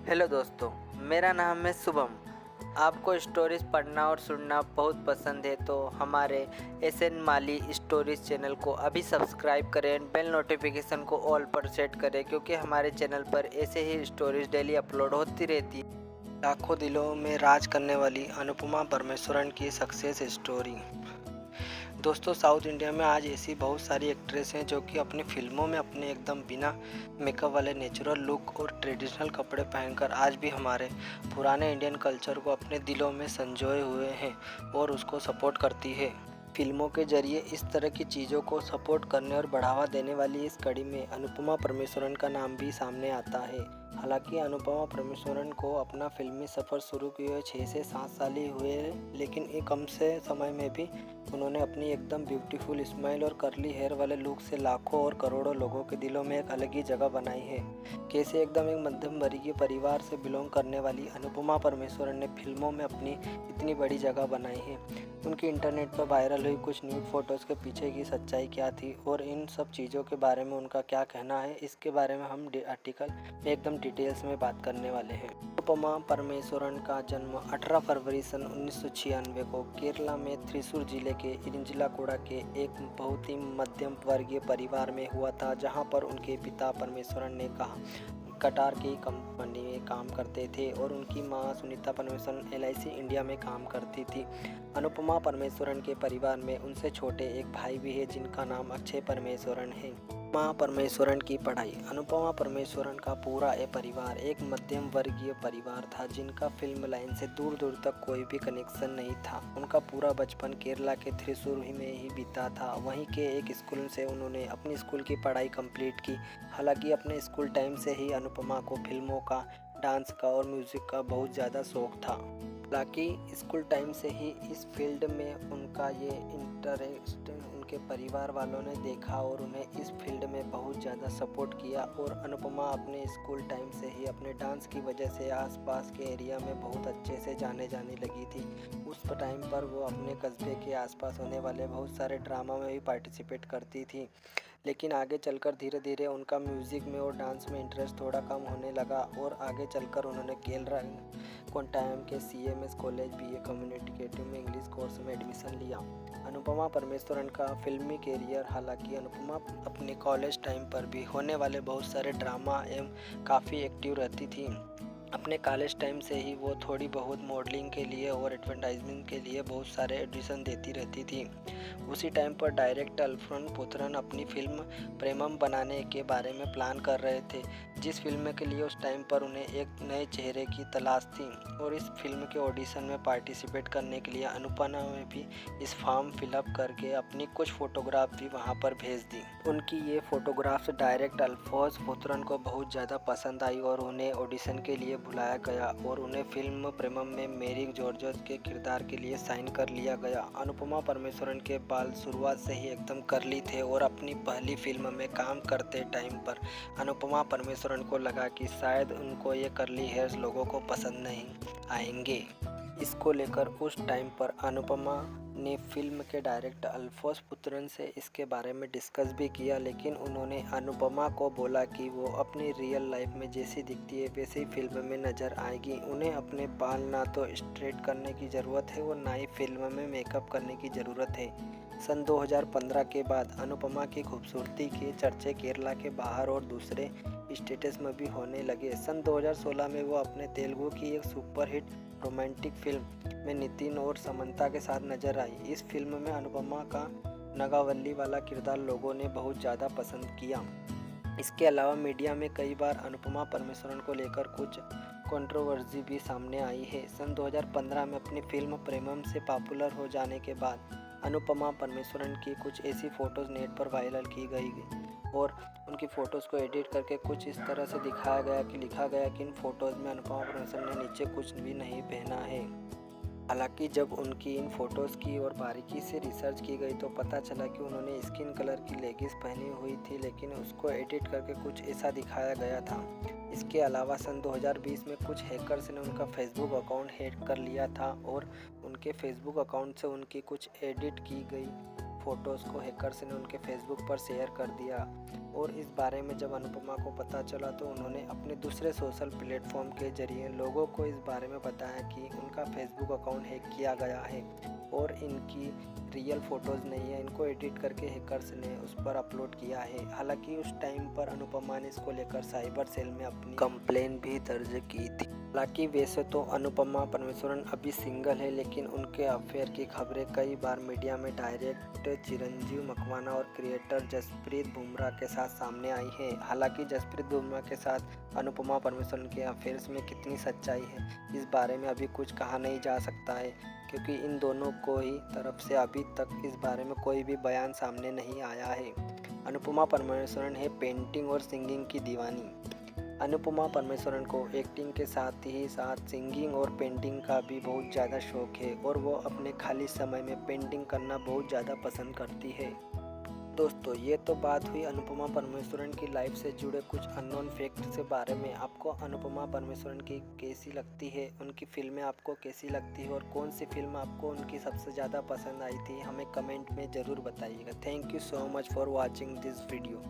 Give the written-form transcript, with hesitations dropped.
Hello दोस्तों, मेरा नाम है शुभम। आपको स्टोरीज पढ़ना और सुनना बहुत पसंद है तो हमारे एसएन माली स्टोरीज चैनल को अभी सब्सक्राइब करें, बेल नोटिफिकेशन को ऑल पर सेट करें क्योंकि हमारे चैनल पर ऐसे ही स्टोरीज डेली अपलोड होती रहती है। लाखों दिलों में राज करने वाली अनुपमा परमेश्वरन की सक्सेस स्टोरी। दोस्तों, साउथ इंडिया में आज ऐसी बहुत सारी एक्ट्रेस हैं जो कि अपनी फिल्मों में अपने एकदम बिना मेकअप वाले नेचुरल लुक और ट्रेडिशनल कपड़े पहनकर आज भी हमारे पुराने इंडियन कल्चर को अपने दिलों में संजोए हुए हैं और उसको सपोर्ट करती है। फिल्मों के जरिए इस तरह की चीज़ों को सपोर्ट करने और बढ़ावा देने वाली इस कड़ी में अनुपमा परमेश्वरन का नाम भी सामने आता है। हालांकि अनुपमा परमेश्वरन को अपना फिल्मी सफ़र शुरू किए हुए 6 से 7 साल ही हुए, लेकिन एक कम से समय में भी उन्होंने अपनी एकदम ब्यूटीफुल स्माइल और कर्ली हेयर वाले लुक से लाखों और करोड़ों लोगों के दिलों में एक अलग ही जगह बनाई है। कैसे एकदम एक मध्यम वर्गीय परिवार से बिलोंग करने वाली अनुपमा परमेश्वरन ने फिल्मों में अपनी इतनी बड़ी जगह बनाई है। उनकी इंटरनेट पर वायरल हुई कुछ न्यूड फोटोज़ के पीछे की सच्चाई क्या थी और इन सब चीज़ों के बारे में उनका क्या कहना है, इसके बारे में हम आर्टिकल में एकदम डिटेल्स में बात करने वाले हैं। अनुपमा परमेश्वरन का जन्म 18 फरवरी सन 1996 को केरला में थ्रिसुर जिले के इरिंजालकुड़ा के एक बहुत ही मध्यम वर्गीय परिवार में हुआ था, जहां पर उनके पिता परमेश्वरन ने कटार की कंपनी में काम करते थे और उनकी मां सुनीता परमेश्वरन LIC इंडिया में काम करती थी। अनुपमा परमेश्वरन के परिवार में उनसे छोटे एक भाई भी है जिनका नाम अक्षय परमेश्वरन है। अनुपमा परमेश्वरन की पढ़ाई। अनुपमा परमेश्वरन का पूरा ये परिवार एक मध्यम वर्गीय परिवार था जिनका फिल्म लाइन से दूर दूर तक कोई भी कनेक्शन नहीं था। उनका पूरा बचपन केरला के थ्रिसुर में ही बीता था। वहीं के एक स्कूल से उन्होंने अपनी स्कूल की पढ़ाई कंप्लीट की। हालांकि अपने स्कूल टाइम से ही अनुपमा को फिल्मों का, डांस का और म्यूज़िक का बहुत ज़्यादा शौक था। हालांकि स्कूल टाइम से ही इस फील्ड में उनका ये इंटरेस्ट उनके परिवार वालों ने देखा और उन्हें इस फील्ड में बहुत ज़्यादा सपोर्ट किया और अनुपमा अपने स्कूल टाइम से ही अपने डांस की वजह से आसपास के एरिया में बहुत अच्छे से जाने लगी थी। उस टाइम पर वो अपने कस्बे के आसपास होने वाले बहुत सारे ड्रामा में भी पार्टिसिपेट करती थी, लेकिन आगे चलकर धीरे धीरे उनका म्यूज़िक में और डांस में इंटरेस्ट थोड़ा कम होने लगा और आगे चलकर उन्होंने केरला कोट्टायम के CMS कॉलेज BA कम्युनिकेटिव में इंग्लिश कोर्स में एडमिशन लिया। अनुपमा परमेश्वरन का फिल्मी कैरियर। हालांकि अनुपमा अपने कॉलेज टाइम पर भी होने वाले बहुत सारे ड्रामा एवं काफ़ी एक्टिव रहती थी। अपने कॉलेज टाइम से ही वो थोड़ी बहुत मॉडलिंग के लिए और एडवर्टाइजमेंट के लिए बहुत सारे एडिशन देती रहती थी। उसी टाइम पर डायरेक्टर अल्फोंस पुत्रन अपनी फिल्म प्रेमम बनाने के बारे में प्लान कर रहे थे, जिस फिल्म के लिए उस टाइम पर उन्हें एक नए चेहरे की तलाश थी और इस फिल्म के ऑडिशन में पार्टिसिपेट करने के लिए अनुपमा ने भी इस फॉर्म फिलअप करके अपनी कुछ फ़ोटोग्राफ भी वहां पर भेज दी। उनकी ये फ़ोटोग्राफ्स डायरेक्टर अल्फोंस पुत्रन को बहुत ज़्यादा पसंद आई और उन्हें ऑडिशन के लिए बुलाया गया और उन्हें फिल्म प्रेमम में मेरी जॉर्ज के किरदार के लिए साइन कर लिया गया। अनुपमा परमेश्वरन के बाल शुरुआत से ही एकदम कर्ली थे और अपनी पहली फिल्म में काम करते टाइम पर अनुपमा परमेश्वरन को लगा कि शायद उनको ये कर्ली हेयर्स लोगों को पसंद नहीं आएंगे। इसको लेकर उस टाइम पर अनुपमा ने फिल्म के डायरेक्टर अल्फोंस पुत्रन से इसके बारे में डिस्कस भी किया, लेकिन उन्होंने अनुपमा को बोला कि वो अपनी रियल लाइफ में जैसी दिखती है वैसे ही फिल्म में नज़र आएगी। उन्हें अपने बाल ना तो स्ट्रेट करने की ज़रूरत है और ना ही फिल्म में मेकअप करने की ज़रूरत है। सन 2015 के बाद अनुपमा की खूबसूरती के चर्चे केरला के बाहर और दूसरे स्टेट्स में भी होने लगे। सन 2016 में वो अपने तेलुगु की एक सुपरहिट रोमांटिक फिल्म में नितिन और समंता के साथ नजर आई। इस फिल्म में अनुपमा का नगावल्ली वाला किरदार लोगों ने बहुत ज़्यादा पसंद किया। इसके अलावा मीडिया में कई बार अनुपमा परमेश्वरन को लेकर कुछ कंट्रोवर्सी भी सामने आई है। सन 2015 में अपनी फिल्म प्रेमम से पॉपुलर हो जाने के बाद अनुपमा परमेश्वरन की कुछ ऐसी फ़ोटोज़ नेट पर वायरल की गई और उनकी फ़ोटोज़ को एडिट करके कुछ इस तरह से दिखाया गया कि लिखा गया कि इन फ़ोटोज़ में अनुपमा परमेश्वरन ने नीचे कुछ भी नहीं पहना है। हालांकि जब उनकी इन फ़ोटोज़ की और बारीकी से रिसर्च की गई तो पता चला कि उन्होंने स्किन कलर की लेगिंग्स पहनी हुई थी, लेकिन उसको एडिट करके कुछ ऐसा दिखाया गया था। इसके अलावा सन 2020 में कुछ हैकर्स ने उनका फेसबुक अकाउंट हैक कर लिया था और उनके फेसबुक अकाउंट से उनकी कुछ एडिट की गई फ़ोटोज़ को हैकर्स ने उनके फेसबुक पर शेयर कर दिया और इस बारे में जब अनुपमा को पता चला तो उन्होंने अपने दूसरे सोशल प्लेटफॉर्म के जरिए लोगों को इस बारे में बताया कि उनका फेसबुक अकाउंट हैक किया गया है और इनकी रियल फ़ोटोज़ नहीं है, इनको एडिट करके हैकर्स ने उस पर अपलोड किया है। हालांकि उस टाइम पर अनुपमा ने इसको लेकर साइबर सेल में अपनी कंप्लेन भी दर्ज की थी। हालांकि वैसे तो अनुपमा परमेश्वरन अभी सिंगल है, लेकिन उनके अफेयर की खबरें कई बार मीडिया में डायरेक्टर चिरंजीव मकवाना और क्रिएटर जसप्रीत बुमराह के साथ सामने आई है। हालांकि जसप्रीत बुमराह के साथ अनुपमा परमेश्वरन के अफेयर्स में कितनी सच्चाई है, इस बारे में अभी कुछ कहा नहीं जा सकता है, क्योंकि इन दोनों को ही तरफ से अभी तक इस बारे में कोई भी बयान सामने नहीं आया है। अनुपमा परमेश्वरन है पेंटिंग और सिंगिंग की दीवानी। अनुपमा परमेश्वरन को एक्टिंग के साथ ही साथ सिंगिंग और पेंटिंग का भी बहुत ज़्यादा शौक है और वो अपने खाली समय में पेंटिंग करना बहुत ज़्यादा पसंद करती है। दोस्तों, ये तो बात हुई अनुपमा परमेश्वरन की लाइफ से जुड़े कुछ अननोन फैक्ट से बारे में। आपको अनुपमा परमेश्वरन की कैसी लगती है, उनकी फिल्में आपको कैसी लगती है और कौन सी फिल्म आपको उनकी सबसे ज़्यादा पसंद आई थी, हमें कमेंट में ज़रूर बताइएगा। Thank you so much for watching this video.